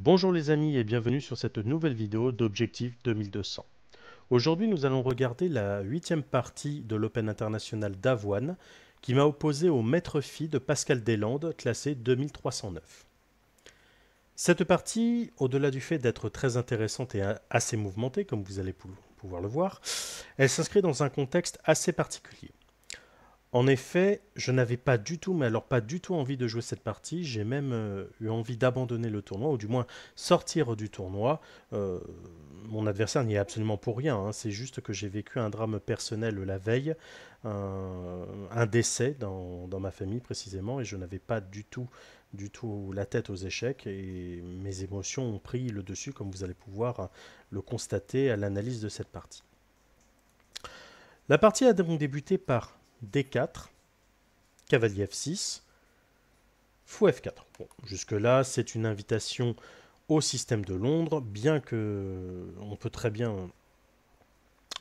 Bonjour les amis et bienvenue sur cette nouvelle vidéo d'Objectif 2200. Aujourd'hui nous allons regarder la 8e partie de l'Open International d'Avoine qui m'a opposé au maître phi de Pascal Deslandes classé 2309. Cette partie, au-delà du fait d'être très intéressante et assez mouvementée comme vous allez pouvoir le voir, elle s'inscrit dans un contexte assez particulier. En effet, je n'avais pas du tout, mais alors pas du tout envie de jouer cette partie. J'ai même eu envie d'abandonner le tournoi, ou du moins sortir du tournoi. Mon adversaire n'y est absolument pour rien, hein. C'est juste que j'ai vécu un drame personnel la veille, un décès dans ma famille précisément, et je n'avais pas du tout la tête aux échecs, et mes émotions ont pris le dessus, comme vous allez pouvoir le constater à l'analyse de cette partie. La partie a donc débuté par D4, cavalier F6, fou F4. Bon, jusque-là, c'est une invitation au système de Londres, bien que on peut très bien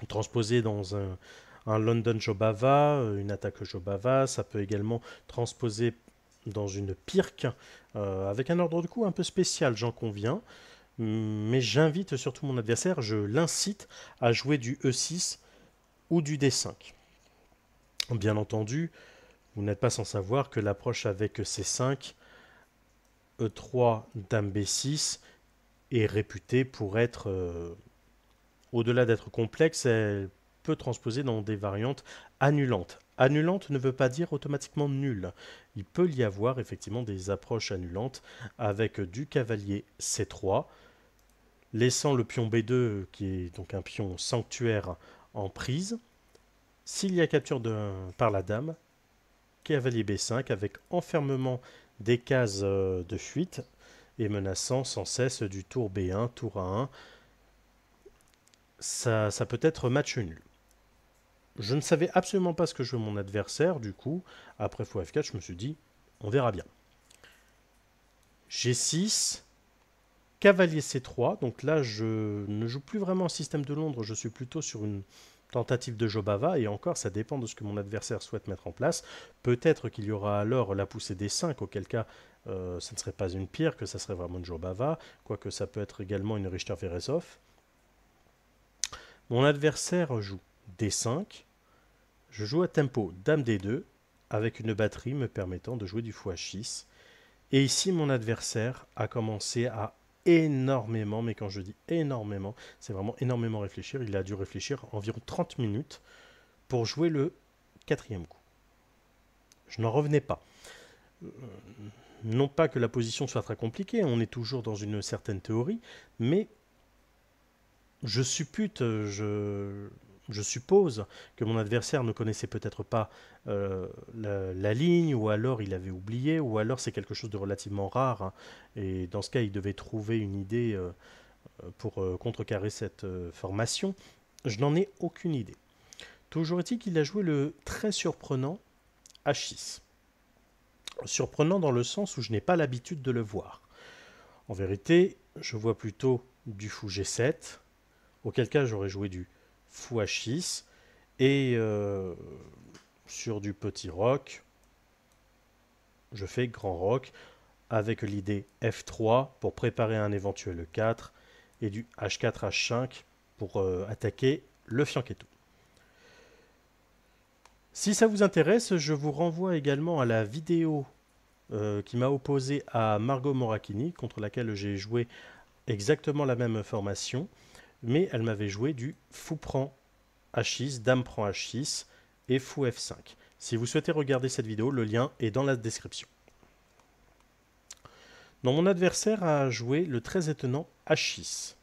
transposer dans un London Jobava, une attaque Jobava. Ça peut également transposer dans une Pirque, avec un ordre de coup un peu spécial, j'en conviens. Mais j'invite surtout mon adversaire, je l'incite à jouer du E6 ou du D5. Bien entendu, vous n'êtes pas sans savoir que l'approche avec C5, E3, Dame B6 est réputée pour être, au-delà d'être complexe, elle peut transposer dans des variantes annulantes. Annulante ne veut pas dire automatiquement nulle. Il peut y avoir effectivement des approches annulantes avec du cavalier C3, laissant le pion B2, qui est donc un pion sanctuaire, en prise. S'il y a capture par la dame, cavalier B5 avec enfermement des cases de fuite et menaçant sans cesse du tour B1, tour A1. Ça peut être match nul. Je ne savais absolument pas ce que jouait mon adversaire, du coup, après fou F4, je me suis dit, on verra bien. G6, cavalier C3, donc là je ne joue plus vraiment en système de Londres, je suis plutôt sur une tentative de Jobava, et encore ça dépend de ce que mon adversaire souhaite mettre en place. Peut-être qu'il y aura alors la poussée des 5, auquel cas ce ne serait pas une pierre, que ça serait vraiment une Jobava, quoique ça peut être également une Richter-Verresov. Mon adversaire joue D5, je joue à tempo Dame D2, avec une batterie me permettant de jouer du fou H6. Et ici mon adversaire a commencé à énormément, mais quand je dis énormément, c'est vraiment énormément réfléchir. Il a dû réfléchir environ 30 minutes pour jouer le 4e coup. Je n'en revenais pas. Non pas que la position soit très compliquée, on est toujours dans une certaine théorie, mais je suppute, je suppose que mon adversaire ne connaissait peut-être pas la ligne, ou alors il avait oublié, ou alors c'est quelque chose de relativement rare, hein, et dans ce cas il devait trouver une idée pour contrecarrer cette formation. Je n'en ai aucune idée. Toujours est-il qu'il a joué le très surprenant H6. Surprenant dans le sens où je n'ai pas l'habitude de le voir. En vérité, je vois plutôt du fou G7, auquel cas j'aurais joué du fou H6, et sur du petit roc, je fais grand roc, avec l'idée F3 pour préparer un éventuel E4, et du H4, H5 pour attaquer le fianchetto. Si ça vous intéresse, je vous renvoie également à la vidéo qui m'a opposé à Margot Morachini, contre laquelle j'ai joué exactement la même formation, mais elle m'avait joué du fou prend H6, dame prend H6 et fou F5. Si vous souhaitez regarder cette vidéo, le lien est dans la description. Donc mon adversaire a joué le très étonnant H6.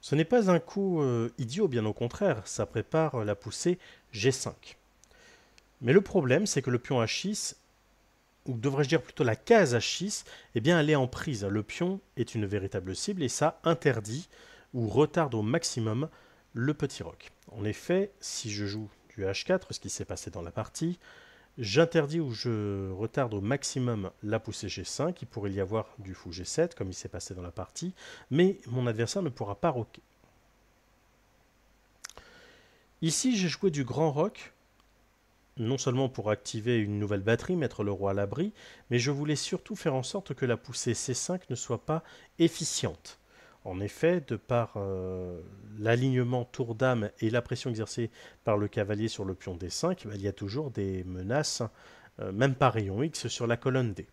Ce n'est pas un coup idiot, bien au contraire, ça prépare la poussée G5. Mais le problème, c'est que le pion H6, ou devrais-je dire plutôt la case H6, eh bien elle est en prise. Le pion est une véritable cible et ça interdit ou retarde au maximum le petit roc. En effet, si je joue du H4, ce qui s'est passé dans la partie, j'interdis ou je retarde au maximum la poussée G5, il pourrait y avoir du fou G7 comme il s'est passé dans la partie, mais mon adversaire ne pourra pas roquer. Ici j'ai joué du grand roc non seulement pour activer une nouvelle batterie, mettre le roi à l'abri, mais je voulais surtout faire en sorte que la poussée C5 ne soit pas efficiente. En effet, de par l'alignement tour-dame et la pression exercée par le cavalier sur le pion D5, il y a toujours des menaces, même par rayon X, sur la colonne D.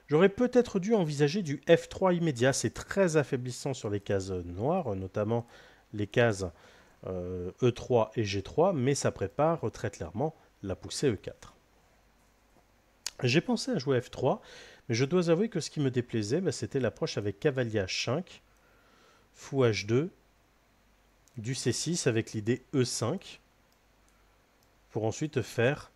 J'aurais peut-être dû envisager du F3 immédiat, c'est très affaiblissant sur les cases noires, notamment les cases E3 et G3, mais ça prépare très clairement la poussée E4. J'ai pensé à jouer F3, mais je dois avouer que ce qui me déplaisait, c'était l'approche avec cavalier H5, fou H2, du C6 avec l'idée E5, pour ensuite faire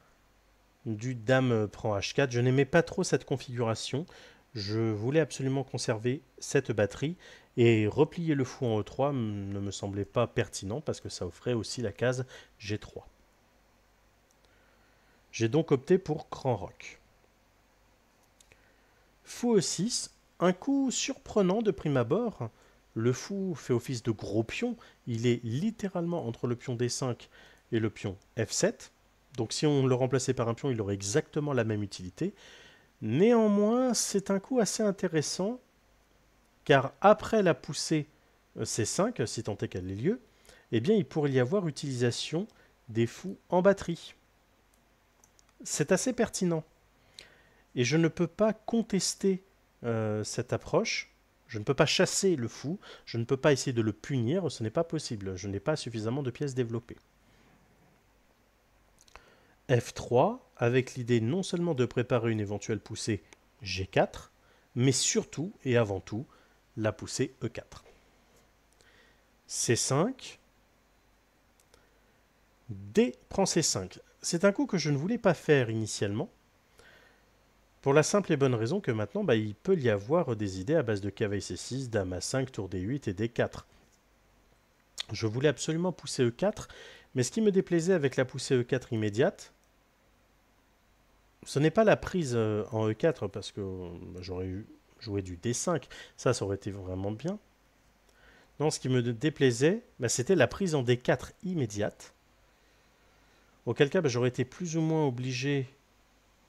du dame prend H4. Je n'aimais pas trop cette configuration. Je voulais absolument conserver cette batterie et replier le fou en E3 ne me semblait pas pertinent parce que ça offrait aussi la case G3. J'ai donc opté pour grand roc. Fou E6, un coup surprenant de prime abord. Le fou fait office de gros pion. Il est littéralement entre le pion D5 et le pion F7. Donc si on le remplaçait par un pion, il aurait exactement la même utilité. Néanmoins, c'est un coup assez intéressant, car après la poussée C5, si tant est qu'elle ait lieu, eh bien, il pourrait y avoir utilisation des fous en batterie. C'est assez pertinent. Et je ne peux pas contester cette approche. Je ne peux pas chasser le fou. Je ne peux pas essayer de le punir. Ce n'est pas possible. Je n'ai pas suffisamment de pièces développées. F3, avec l'idée non seulement de préparer une éventuelle poussée G4, mais surtout et avant tout la poussée E4. C5, D prend C5. C'est un coup que je ne voulais pas faire initialement, pour la simple et bonne raison que maintenant, il peut y avoir des idées à base de cavalier C6, dame A5, tour D8 et D4. Je voulais absolument pousser E4, mais ce qui me déplaisait avec la poussée E4 immédiate, ce n'est pas la prise en E4, parce que j'aurais joué du D5, ça aurait été vraiment bien. Non, ce qui me déplaisait, c'était la prise en D4 immédiate, auquel cas j'aurais été plus ou moins obligé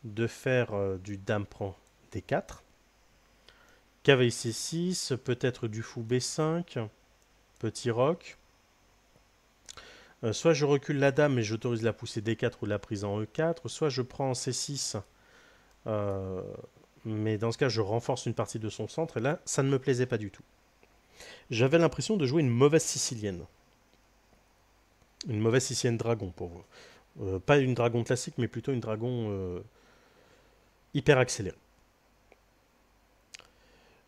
de faire du dame prend D4, cavalier C6, peut-être du fou B5, petit roc. Soit je recule la dame et j'autorise la poussée D4 ou la prise en E4, soit je prends en C6, mais dans ce cas je renforce une partie de son centre, et là ça ne me plaisait pas du tout. J'avais l'impression de jouer une mauvaise sicilienne. Une mauvaise sicilienne dragon pour vous. Pas une dragon classique, mais plutôt une dragon hyper accélérée.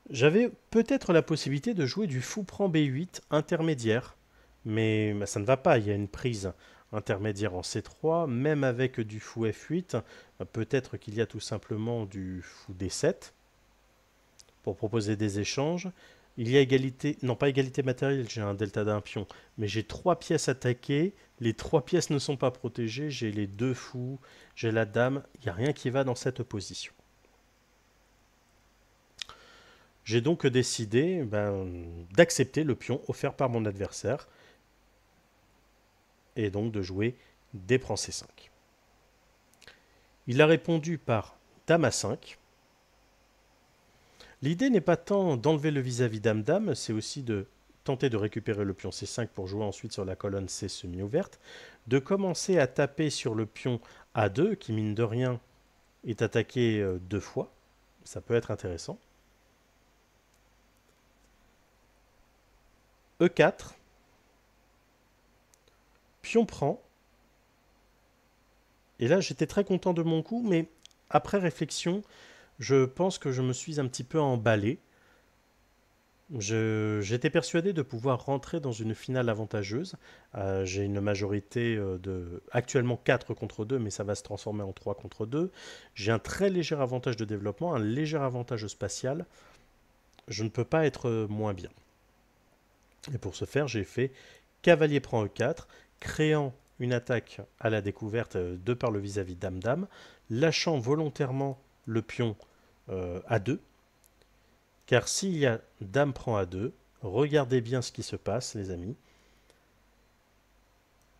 J'avais peut-être la possibilité de jouer du fou prend B8 intermédiaire, mais ça ne va pas, il y a une prise intermédiaire en C3, même avec du fou F8, peut-être qu'il y a tout simplement du fou D7 pour proposer des échanges. Il y a égalité, non pas égalité matérielle, j'ai un delta d'un pion, mais j'ai 3 pièces attaquées, les 3 pièces ne sont pas protégées, j'ai les 2 fous, j'ai la dame, il n'y a rien qui va dans cette position. J'ai donc décidé d'accepter le pion offert par mon adversaire et donc de jouer D prend C5. Il a répondu par dame A5. L'idée n'est pas tant d'enlever le vis-à-vis dame-dame, c'est aussi de tenter de récupérer le pion C5 pour jouer ensuite sur la colonne C semi-ouverte, de commencer à taper sur le pion A2 qui mine de rien est attaqué 2 fois, ça peut être intéressant. E4, pion prend, et là j'étais très content de mon coup, mais après réflexion, je pense que je me suis un petit peu emballé. J'étais persuadé de pouvoir rentrer dans une finale avantageuse. J'ai une majorité de actuellement 4 contre 2, mais ça va se transformer en 3 contre 2. J'ai un très léger avantage de développement, un léger avantage spatial. Je ne peux pas être moins bien. Et pour ce faire, j'ai fait cavalier prend E4, créant une attaque à la découverte de par le vis-à-vis dame-dame, lâchant volontairement le pion A2. Car s'il y a dame prend A2, regardez bien ce qui se passe, les amis.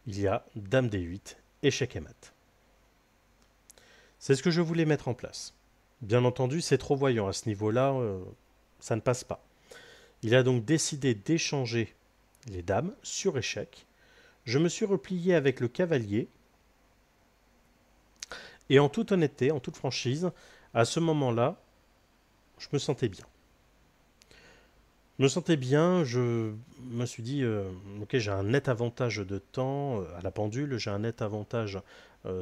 Il y a dame D8 échec et mat. C'est ce que je voulais mettre en place. Bien entendu, c'est trop voyant à ce niveau-là, ça ne passe pas. Il a donc décidé d'échanger les dames sur échec. Je me suis replié avec le cavalier. Et en toute honnêteté, en toute franchise, à ce moment-là, je me sentais bien. Je me suis dit, ok, j'ai un net avantage de temps à la pendule, j'ai un net avantage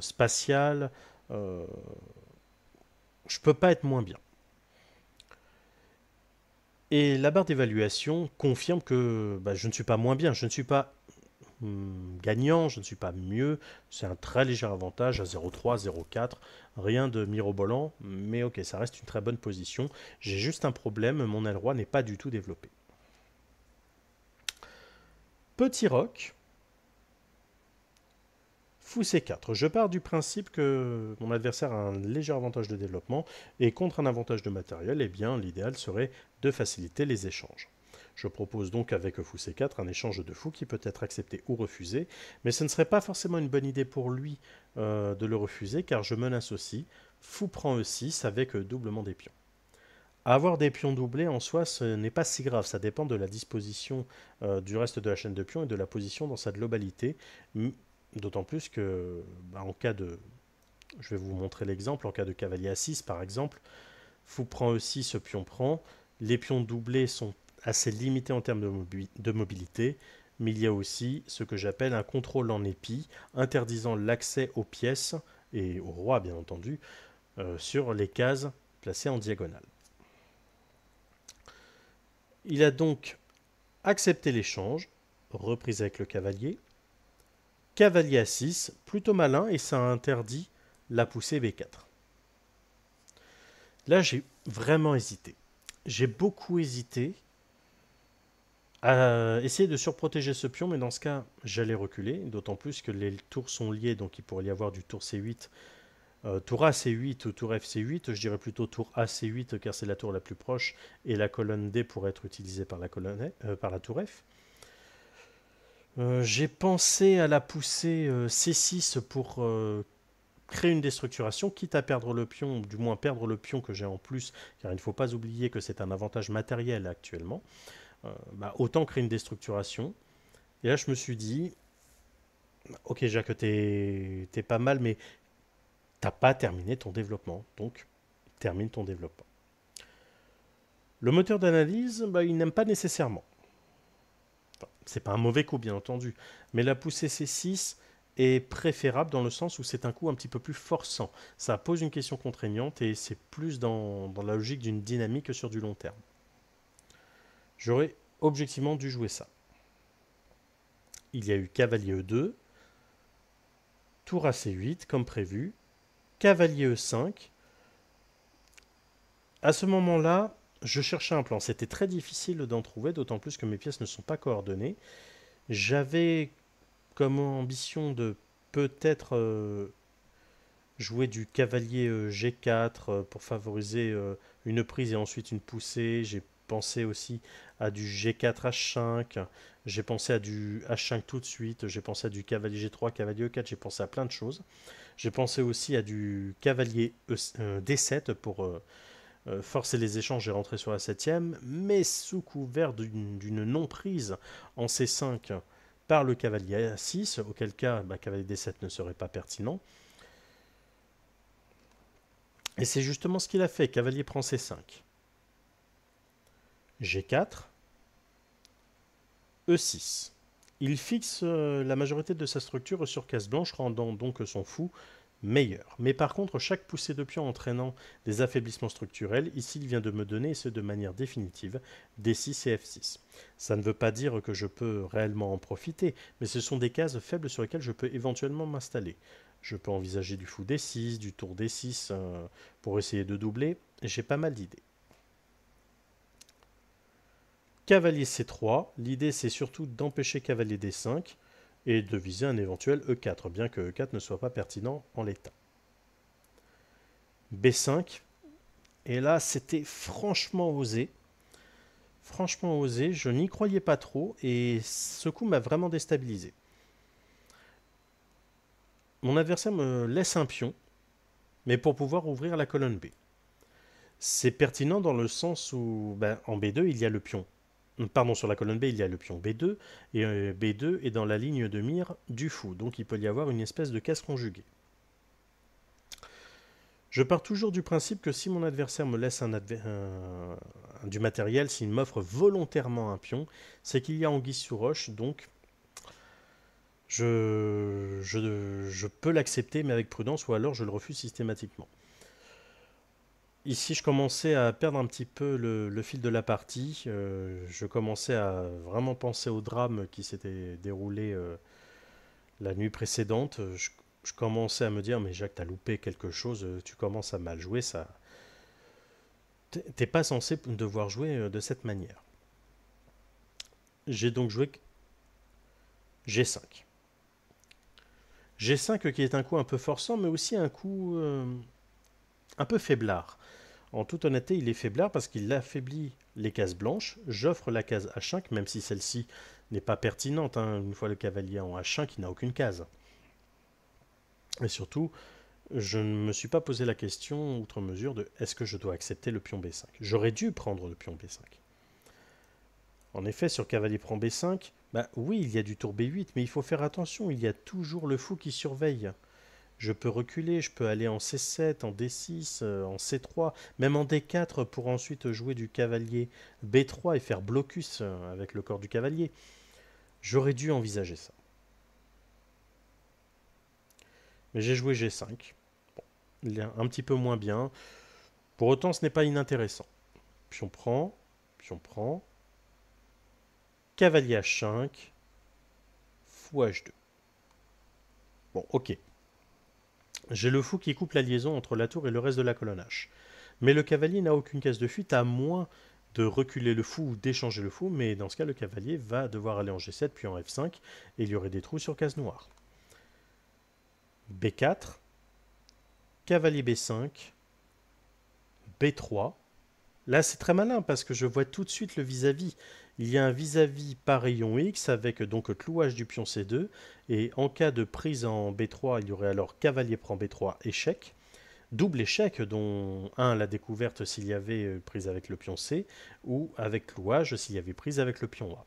spatial, euh, je peux pas être moins bien. Et la barre d'évaluation confirme que bah, je ne suis pas moins bien, je ne suis pas gagnant, je ne suis pas mieux, c'est un très léger avantage à 0,3, 0,4, rien de mirobolant, mais ok, ça reste une très bonne position. J'ai juste un problème, mon aile roi n'est pas du tout développé. Petit roc, fou C4. Je pars du principe que mon adversaire a un léger avantage de développement et contre un avantage de matériel, eh bien l'idéal serait de faciliter les échanges. Je propose donc avec fou C4 un échange de fou qui peut être accepté ou refusé, mais ce ne serait pas forcément une bonne idée pour lui de le refuser car je menace aussi fou prend E6 avec doublement des pions. Avoir des pions doublés en soi, ce n'est pas si grave, ça dépend de la disposition du reste de la chaîne de pions et de la position dans sa globalité. D'autant plus que, en cas de... Je vais vous montrer l'exemple. En cas de cavalier A6, par exemple, fou prend E6, pion prend. Les pions doublés sont assez limités en termes de mobilité, mais il y a aussi ce que j'appelle un contrôle en épi, interdisant l'accès aux pièces, et au roi bien entendu, sur les cases placées en diagonale. Il a donc accepté l'échange, reprise avec le cavalier, cavalier A6, plutôt malin, et ça interdit la poussée B4. Là, j'ai vraiment hésité. J'ai beaucoup hésité à essayer de surprotéger ce pion, mais dans ce cas, j'allais reculer, d'autant plus que les tours sont liés, donc il pourrait y avoir du tour C8, tour A C8 ou tour F C8, je dirais plutôt tour A C8 car c'est la tour la plus proche, et la colonne D pourrait être utilisée par la tour F. J'ai pensé à la poussée C6 pour créer une déstructuration, quitte à perdre le pion, du moins perdre le pion que j'ai en plus, car il ne faut pas oublier que c'est un avantage matériel actuellement. Autant créer une déstructuration. Et là, je me suis dit, ok Jacques, t'es pas mal, mais t'as pas terminé ton développement, donc termine ton développement. Le moteur d'analyse, il n'aime pas nécessairement. C'est pas un mauvais coup, bien entendu, mais la poussée C6 est préférable dans le sens où c'est un coup un petit peu plus forçant. Ça pose une question contraignante et c'est plus dans la logique d'une dynamique que sur du long terme. J'aurais objectivement dû jouer ça. Il y a eu cavalier E2, tour à C8 comme prévu, cavalier E5. À ce moment-là, je cherchais un plan. C'était très difficile d'en trouver, d'autant plus que mes pièces ne sont pas coordonnées. J'avais comme ambition de peut-être jouer du cavalier G4 pour favoriser une prise et ensuite une poussée. J'ai pensé aussi à du G4 H5, j'ai pensé à du H5 tout de suite, j'ai pensé à du cavalier G3, cavalier E4, j'ai pensé à plein de choses. J'ai pensé aussi à du cavalier D7 pour forcer les échanges et rentrer sur la 7ème, mais sous couvert d'une non-prise en C5 par le cavalier A6, auquel cas cavalier D7 ne serait pas pertinent. Et c'est justement ce qu'il a fait, cavalier prend C5. G4, E6. Il fixe la majorité de sa structure sur case blanche, rendant donc son fou meilleur. Mais par contre, chaque poussée de pion entraînant des affaiblissements structurels, ici il vient de me donner, et ce de manière définitive, D6 et F6. Ça ne veut pas dire que je peux réellement en profiter, mais ce sont des cases faibles sur lesquelles je peux éventuellement m'installer. Je peux envisager du fou D6, du tour D6 pour essayer de doubler. J'ai pas mal d'idées. Cavalier C3, l'idée c'est surtout d'empêcher cavalier D5 et de viser un éventuel E4, bien que E4 ne soit pas pertinent en l'état. B5, et là c'était franchement osé. Franchement osé, je n'y croyais pas trop et ce coup m'a vraiment déstabilisé. mon adversaire me laisse un pion, mais pour pouvoir ouvrir la colonne B. C'est pertinent dans le sens où en B2 il y a le pion. Pardon, sur la colonne B il y a le pion B2, et B2 est dans la ligne de mire du fou, donc il peut y avoir une espèce de case conjuguée. Je pars toujours du principe que si mon adversaire me laisse du matériel, s'il m'offre volontairement un pion, c'est qu'il y a anguille sous roche, donc je peux l'accepter, mais avec prudence, ou alors je le refuse systématiquement. Ici, je commençais à perdre un petit peu le fil de la partie. Je commençais à vraiment penser au drame qui s'était déroulé la nuit précédente. Je commençais à me dire, mais Jacques, t'as loupé quelque chose, tu commences à mal jouer, ça. T'es pas censé devoir jouer de cette manière. J'ai donc joué G5. G5 qui est un coup un peu forçant, mais aussi un coup un peu faiblard. En toute honnêteté, il est faiblard parce qu'il affaiblit les cases blanches. J'offre la case H5, même si celle-ci n'est pas pertinente. Une fois le cavalier en H5, il n'a aucune case. Et surtout, je ne me suis pas posé la question, outre mesure, de est-ce que je dois accepter le pion B5. J'aurais dû prendre le pion B5. En effet, sur cavalier prend B5, oui, il y a du tour B8, mais il faut faire attention, il y a toujours le fou qui surveille. Je peux reculer, je peux aller en C7, en D6, en C3, même en D4 pour ensuite jouer du cavalier B3 et faire blocus avec le corps du cavalier. J'aurais dû envisager ça. Mais j'ai joué G5. Bon, il est un petit peu moins bien. Pour autant, ce n'est pas inintéressant. Pion prend, cavalier H5, fou H2. Bon, ok. J'ai le fou qui coupe la liaison entre la tour et le reste de la colonne H. Mais le cavalier n'a aucune case de fuite, à moins de reculer le fou ou d'échanger le fou, mais dans ce cas, le cavalier va devoir aller en G7 puis en F5, et il y aurait des trous sur case noire. B4, cavalier B5, B3. Là, c'est très malin parce que je vois tout de suite le vis-à-vis. Il y a un vis-à-vis par rayon X avec donc clouage du pion C2. Et en cas de prise en B3, il y aurait alors cavalier prend B3, échec. Double échec, dont un, la découverte s'il y avait prise avec le pion C, ou avec clouage s'il y avait prise avec le pion A.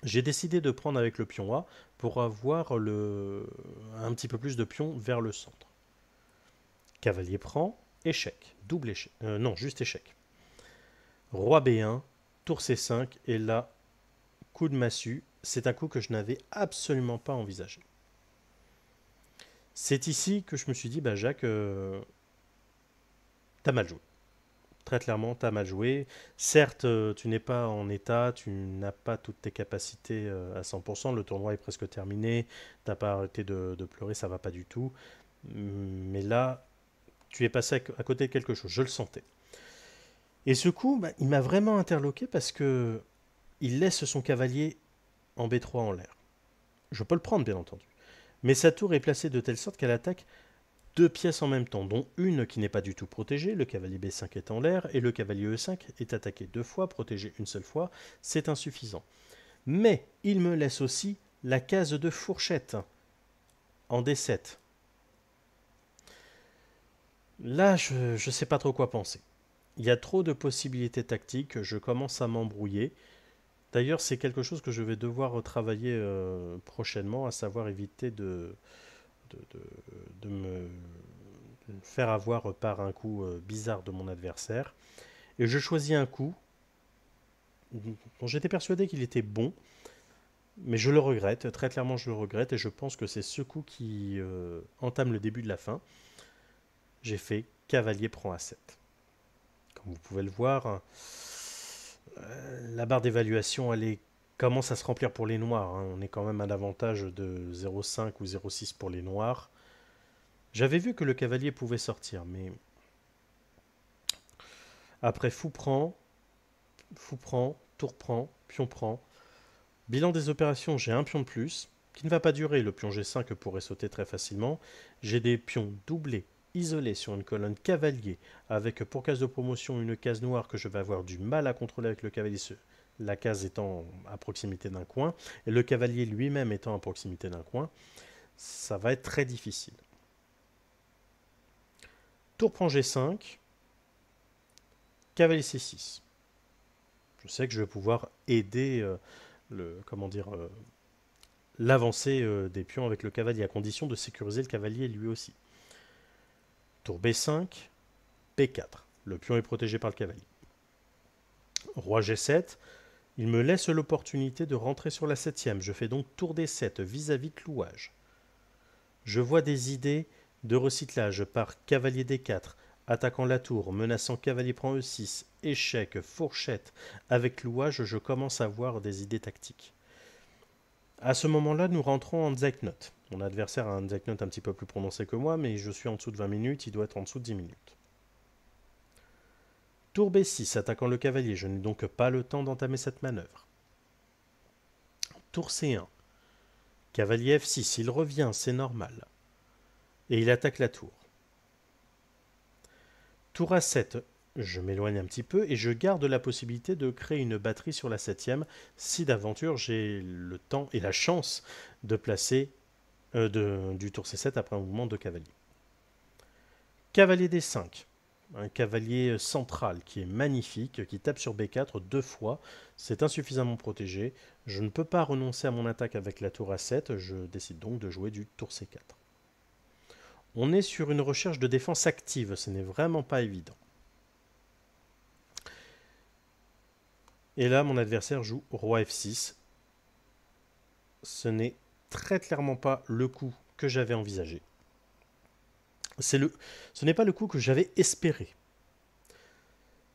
J'ai décidé de prendre avec le pion A pour avoir un petit peu plus de pions vers le centre. Cavalier prend, échec, double échec, non, juste échec. Roi B1, tour C5, et là, coup de massue, c'est un coup que je n'avais absolument pas envisagé. C'est ici que je me suis dit, Jacques, t'as mal joué. Très clairement, t'as mal joué. Certes, tu n'es pas en état, tu n'as pas toutes tes capacités à 100%, le tournoi est presque terminé, t'as pas arrêté de pleurer, ça va pas du tout. Mais là, tu es passé à côté de quelque chose, je le sentais. Et ce coup, il m'a vraiment interloqué parce que il laisse son cavalier en B3 en l'air. Je peux le prendre, bien entendu. Mais sa tour est placée de telle sorte qu'elle attaque deux pièces en même temps, dont une qui n'est pas du tout protégée, le cavalier B5 est en l'air, et le cavalier E5 est attaqué deux fois, protégé une seule fois, c'est insuffisant. Mais il me laisse aussi la case de fourchette en D7. Là, je ne sais pas trop quoi penser. Il y a trop de possibilités tactiques, je commence à m'embrouiller. D'ailleurs, c'est quelque chose que je vais devoir retravailler prochainement, à savoir éviter de me faire avoir par un coup bizarre de mon adversaire. Et je choisis un coup dont j'étais persuadé qu'il était bon, mais je le regrette, très clairement je le regrette, et je pense que c'est ce coup qui entame le début de la fin. J'ai fait cavalier prend A7. Comme vous pouvez le voir, la barre d'évaluation commence à se remplir pour les noirs. On est quand même à l'avantage de 0,5 ou 0,6 pour les noirs. J'avais vu que le cavalier pouvait sortir, mais après fou prend, tour prend, pion prend. Bilan des opérations, j'ai un pion de plus, qui ne va pas durer, le pion G5 pourrait sauter très facilement. J'ai des pions doublés, isolés sur une colonne cavalier, avec pour case de promotion une case noire que je vais avoir du mal à contrôler avec le cavalier, la case étant à proximité d'un coin, et le cavalier lui-même étant à proximité d'un coin. ça va être très difficile. Tour prend G5, cavalier C6. Je sais que je vais pouvoir aider l'avancée des pions avec le cavalier, à condition de sécuriser le cavalier lui aussi. Tour B5, P4. Le pion est protégé par le cavalier. Roi G7, il me laisse l'opportunité de rentrer sur la 7e. Je fais donc tour D7 vis-à-vis de clouage. Je vois des idées de recyclage par cavalier D4, attaquant la tour, menaçant cavalier prend E6, échec, fourchette. Avec clouage, je commence à voir des idées tactiques. À ce moment-là, nous rentrons en Zeitnot. Mon adversaire a un Zeitnot un petit peu plus prononcé que moi, mais je suis en dessous de 20 minutes, il doit être en dessous de 10 minutes. Tour B6, attaquant le cavalier, je n'ai donc pas le temps d'entamer cette manœuvre. Tour C1, cavalier F6, il revient, c'est normal. Et il attaque la tour. Tour A7, je m'éloigne un petit peu et je garde la possibilité de créer une batterie sur la 7e si d'aventure j'ai le temps et la chance de placer du tour C7 après un mouvement de cavalier. Cavalier D5, un cavalier central qui est magnifique, qui tape sur B4 2 fois, c'est insuffisamment protégé, je ne peux pas renoncer à mon attaque avec la tour A7, je décide donc de jouer du tour C4. On est sur une recherche de défense active, ce n'est vraiment pas évident. Et là, mon adversaire joue roi F6. Ce n'est très clairement pas le coup que j'avais envisagé. Ce n'est pas le coup que j'avais espéré.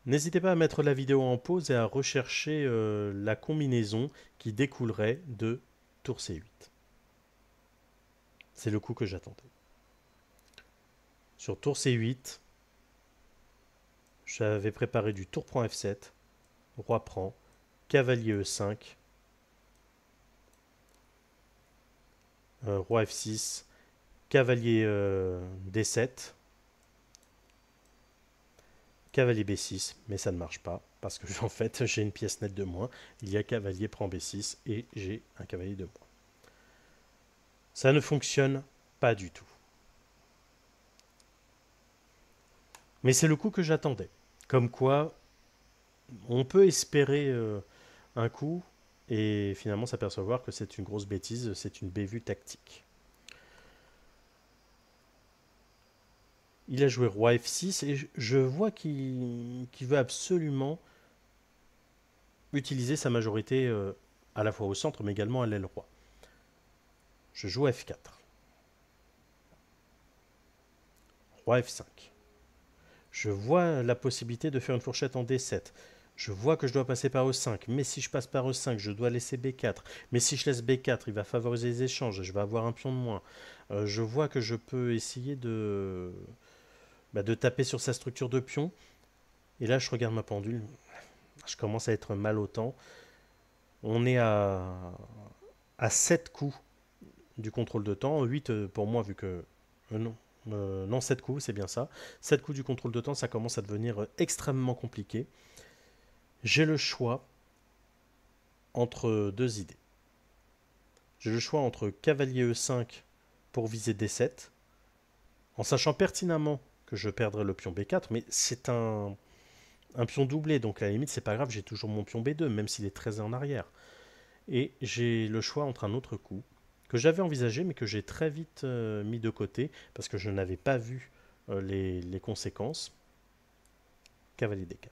N'hésitez pas à mettre la vidéo en pause et à rechercher la combinaison qui découlerait de tour C8. C'est le coup que j'attendais. Sur tour C8, j'avais préparé du tour prend F7, roi prend, cavalier E5, roi F6, cavalier D7, cavalier B6, mais ça ne marche pas, parce que en fait j'ai une pièce nette de moins, il y a cavalier prend B6 et j'ai un cavalier de moins. Ça ne fonctionne pas du tout. Mais c'est le coup que j'attendais. Comme quoi, on peut espérer un coup et finalement s'apercevoir que c'est une grosse bêtise, c'est une bévue tactique. Il a joué roi F6 et je vois qu'il veut absolument utiliser sa majorité à la fois au centre mais également à l'aile roi. Je joue F4. Roi F5. Je vois la possibilité de faire une fourchette en D7. Je vois que je dois passer par E5, mais si je passe par E5, je dois laisser B4. Mais si je laisse B4, il va favoriser les échanges, je vais avoir un pion de moins. Je vois que je peux essayer de taper sur sa structure de pion. Et là, je regarde ma pendule. Je commence à être mal au temps. On est à 7 coups du contrôle de temps. 8 pour moi, vu que... non, 7 coups, c'est bien ça. 7 coups du contrôle de temps, ça commence à devenir extrêmement compliqué. J'ai le choix entre deux idées. J'ai le choix entre cavalier E5 pour viser D7, en sachant pertinemment que je perdrai le pion B4, mais c'est un pion doublé, donc à la limite c'est pas grave, j'ai toujours mon pion B2, même s'il est très en arrière. Et j'ai le choix entre un autre coup, que j'avais envisagé, mais que j'ai très vite mis de côté, parce que je n'avais pas vu les conséquences. Cavalier D4.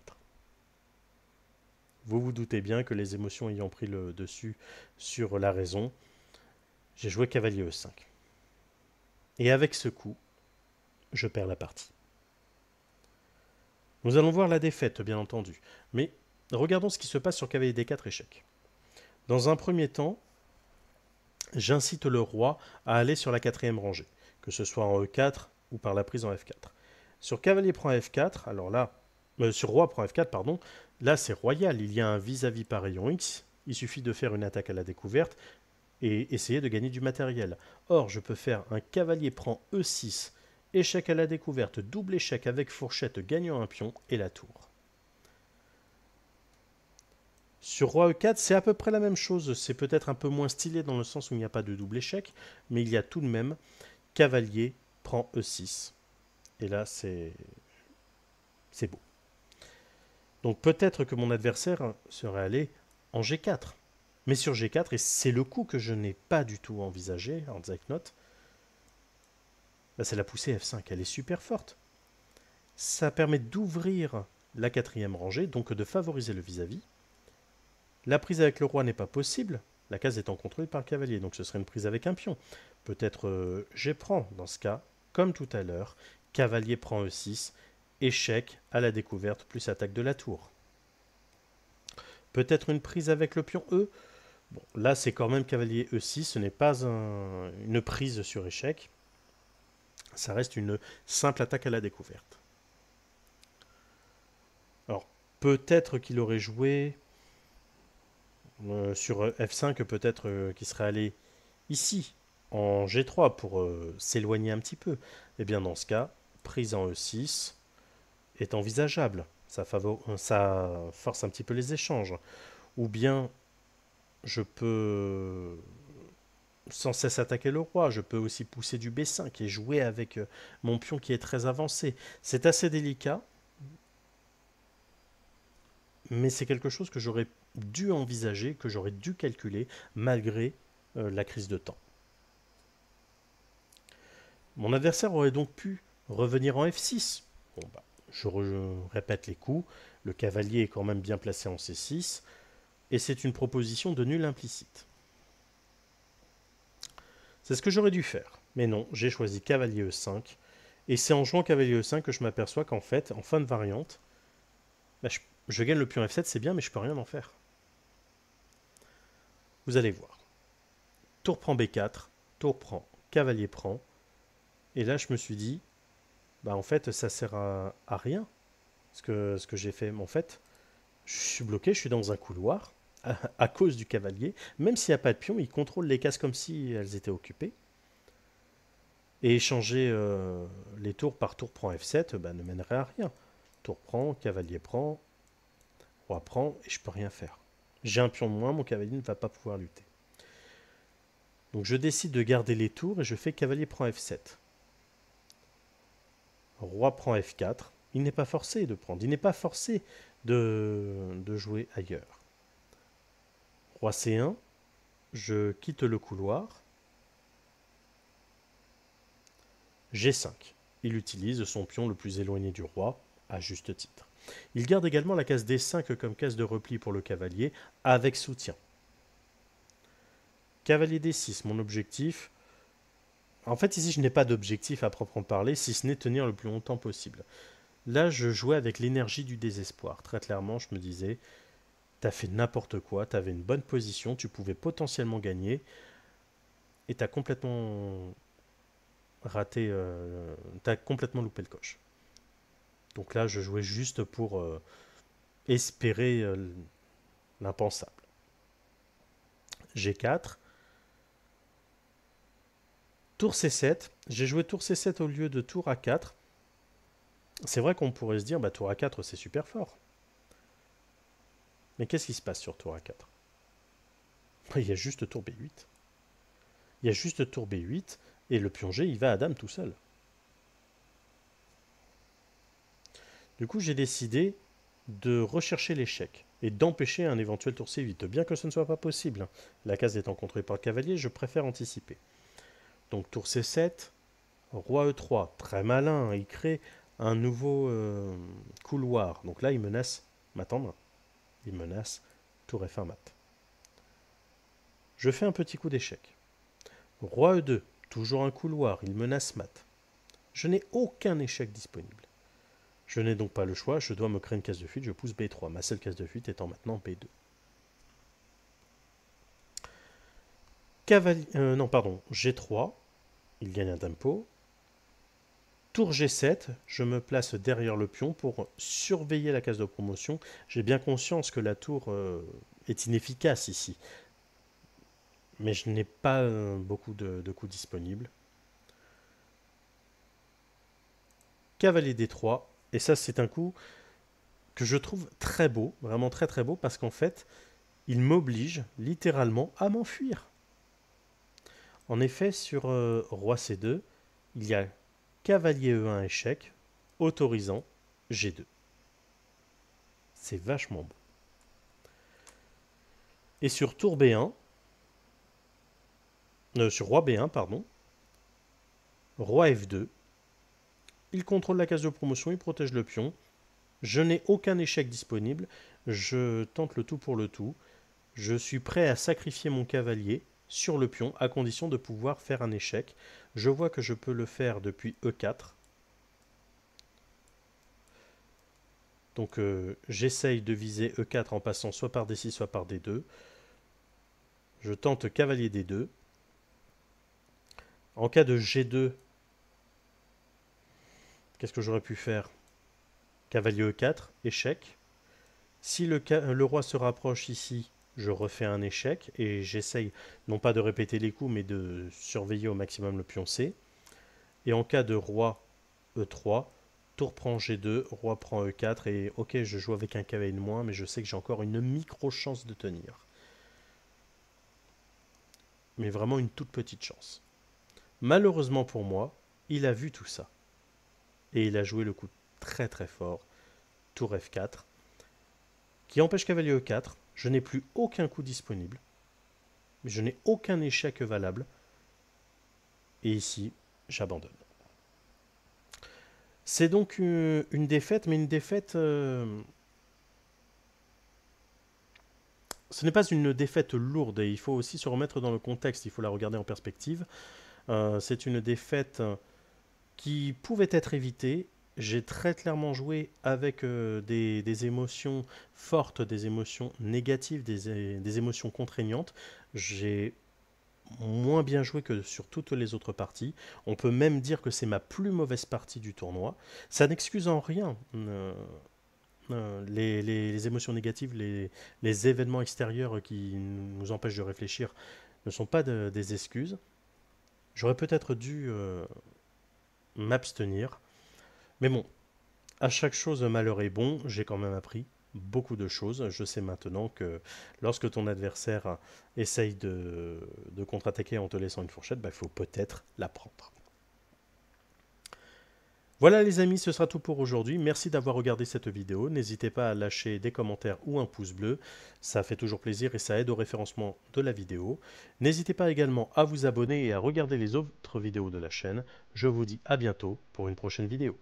Vous vous doutez bien que les émotions ayant pris le dessus sur la raison, j'ai joué cavalier E5. Et avec ce coup, je perds la partie. Nous allons voir la défaite, bien entendu. Mais regardons ce qui se passe sur cavalier D4 échec. Dans un premier temps, j'incite le roi à aller sur la 4e rangée, que ce soit en E4 ou par la prise en F4. Sur cavalier prend F4, alors là, sur roi prend F4, pardon, là c'est royal, il y a un vis-à-vis par rayon X, il suffit de faire une attaque à la découverte et essayer de gagner du matériel. Or, je peux faire un cavalier prend E6, échec à la découverte, double échec avec fourchette gagnant un pion et la tour. Sur roi E4, c'est à peu près la même chose. C'est peut-être un peu moins stylé dans le sens où il n'y a pas de double échec, mais il y a tout de même cavalier prend E6. Et là, c'est beau. Donc peut-être que mon adversaire serait allé en G4. Mais sur G4, et c'est le coup que je n'ai pas du tout envisagé en Zeitnote, bah c'est la poussée F5. Elle est super forte. Ça permet d'ouvrir la quatrième rangée, donc de favoriser le vis-à-vis. La prise avec le roi n'est pas possible. La case étant contrôlée par le cavalier, donc ce serait une prise avec un pion. Peut-être G prend dans ce cas, comme tout à l'heure. Cavalier prend E6, échec à la découverte plus attaque de la tour. Peut-être une prise avec le pion E. Bon, là c'est quand même cavalier E6, ce n'est pas une prise sur échec. Ça reste une simple attaque à la découverte. Alors, peut-être qu'il aurait joué sur F5, peut-être qu'il serait allé ici, en G3, pour s'éloigner un petit peu. Et bien dans ce cas, prise en E6 est envisageable. Ça force un petit peu les échanges. Ou bien, je peux sans cesse attaquer le roi. Je peux aussi pousser du B5 et jouer avec mon pion qui est très avancé. C'est assez délicat, mais c'est quelque chose que j'aurais dû envisager, que j'aurais dû calculer, malgré la crise de temps. Mon adversaire aurait donc pu revenir en F6. Bon, bah, je répète les coups. Le cavalier est quand même bien placé en C6. Et c'est une proposition de nul implicite. C'est ce que j'aurais dû faire. Mais non, j'ai choisi cavalier E5. Et c'est en jouant cavalier E5 que je m'aperçois qu'en fait, en fin de variante, bah, je gagne le pion F7, c'est bien, mais je peux rien en faire. Vous allez voir. Tour prend B4, tour prend, cavalier prend. Et là, je me suis dit, bah en fait, ça sert à rien, ce que j'ai fait. En fait, je suis bloqué, je suis dans un couloir, à cause du cavalier. Même s'il n'y a pas de pion, il contrôle les cases comme si elles étaient occupées. Et échanger les tours par tour prend F7 bah, ne mènerait à rien. Tour prend, cavalier prend, roi prend, et je peux rien faire. J'ai un pion de moins, mon cavalier ne va pas pouvoir lutter. Donc je décide de garder les tours et je fais cavalier prend F7. Roi prend F4. Il n'est pas forcé de prendre, il n'est pas forcé de jouer ailleurs. Roi C1, je quitte le couloir. G5. Il utilise son pion le plus éloigné du roi, à juste titre. Il garde également la case D5 comme case de repli pour le cavalier, avec soutien. Cavalier D6, mon objectif. En fait, ici, je n'ai pas d'objectif à proprement parler, si ce n'est tenir le plus longtemps possible. Là, je jouais avec l'énergie du désespoir. Très clairement, je me disais, t'as fait n'importe quoi, t'avais une bonne position, tu pouvais potentiellement gagner, et t'as complètement raté, t'as complètement loupé le coche. Donc là, je jouais juste pour espérer l'impensable. G4. Tour C7. J'ai joué tour C7 au lieu de tour A4. C'est vrai qu'on pourrait se dire, bah, tour A4, c'est super fort. Mais qu'est-ce qui se passe sur tour A4? Il y a juste tour B8. Il y a juste tour B8, et le pion G, il va à dame tout seul. Du coup, j'ai décidé de rechercher l'échec et d'empêcher un éventuel tour C8, bien que ce ne soit pas possible. La case étant contrôlée par le cavalier, je préfère anticiper. Donc tour C7, roi E3, très malin, il crée un nouveau couloir. Donc là, il menace m'attendre. Il menace tour F1 mat. Je fais un petit coup d'échec. Roi E2, toujours un couloir, il menace mat. Je n'ai aucun échec disponible. Je n'ai donc pas le choix, je dois me créer une case de fuite, je pousse B3, ma seule case de fuite étant maintenant B2. G3, il gagne un tempo. Tour G7, je me place derrière le pion pour surveiller la case de promotion. J'ai bien conscience que la tour est inefficace ici. Mais je n'ai pas beaucoup de coups disponibles. Cavalier D3, et ça c'est un coup que je trouve très beau, vraiment très très beau, parce qu'en fait, il m'oblige littéralement à m'enfuir. En effet, sur roi C2, il y a cavalier E1 échec, autorisant G2. C'est vachement beau. Et sur tour B1, sur roi B1, pardon, roi F2, il contrôle la case de promotion, il protège le pion. Je n'ai aucun échec disponible, je tente le tout pour le tout. Je suis prêt à sacrifier mon cavalier sur le pion à condition de pouvoir faire un échec. Je vois que je peux le faire depuis E4. Donc j'essaye de viser E4 en passant soit par D6 soit par D2. Je tente cavalier D2. En cas de G2, qu'est-ce que j'aurais pu faire? Cavalier E4, échec. Si le roi se rapproche ici, je refais un échec et j'essaye non pas de répéter les coups mais de surveiller au maximum le pion C. Et en cas de roi E3, tour prend G2, roi prend E4 et ok, je joue avec un cavalier de moins mais je sais que j'ai encore une micro chance de tenir. Mais vraiment une toute petite chance. Malheureusement pour moi, il a vu tout ça. Et il a joué le coup très très fort, tour F4, qui empêche cavalier E4. Je n'ai plus aucun coup disponible. Je n'ai aucun échec valable. Et ici, j'abandonne. C'est donc une défaite, mais une défaite... ce n'est pas une défaite lourde, et il faut aussi se remettre dans le contexte, il faut la regarder en perspective. C'est une défaite qui pouvait être évitée. J'ai très clairement joué avec des émotions fortes, des émotions négatives, des émotions contraignantes. J'ai moins bien joué que sur toutes les autres parties. On peut même dire que c'est ma plus mauvaise partie du tournoi. Ça n'excuse en rien les émotions négatives, les événements extérieurs qui nous empêchent de réfléchir ne sont pas des excuses. J'aurais peut-être dû m'abstenir. Mais bon, à chaque chose, malheur est bon. J'ai quand même appris beaucoup de choses. Je sais maintenant que lorsque ton adversaire essaye de contre-attaquer en te laissant une fourchette, il faut peut-être la prendre. Voilà les amis, ce sera tout pour aujourd'hui. Merci d'avoir regardé cette vidéo. N'hésitez pas à lâcher des commentaires ou un pouce bleu. Ça fait toujours plaisir et ça aide au référencement de la vidéo. N'hésitez pas également à vous abonner et à regarder les autres vidéos de la chaîne. Je vous dis à bientôt pour une prochaine vidéo.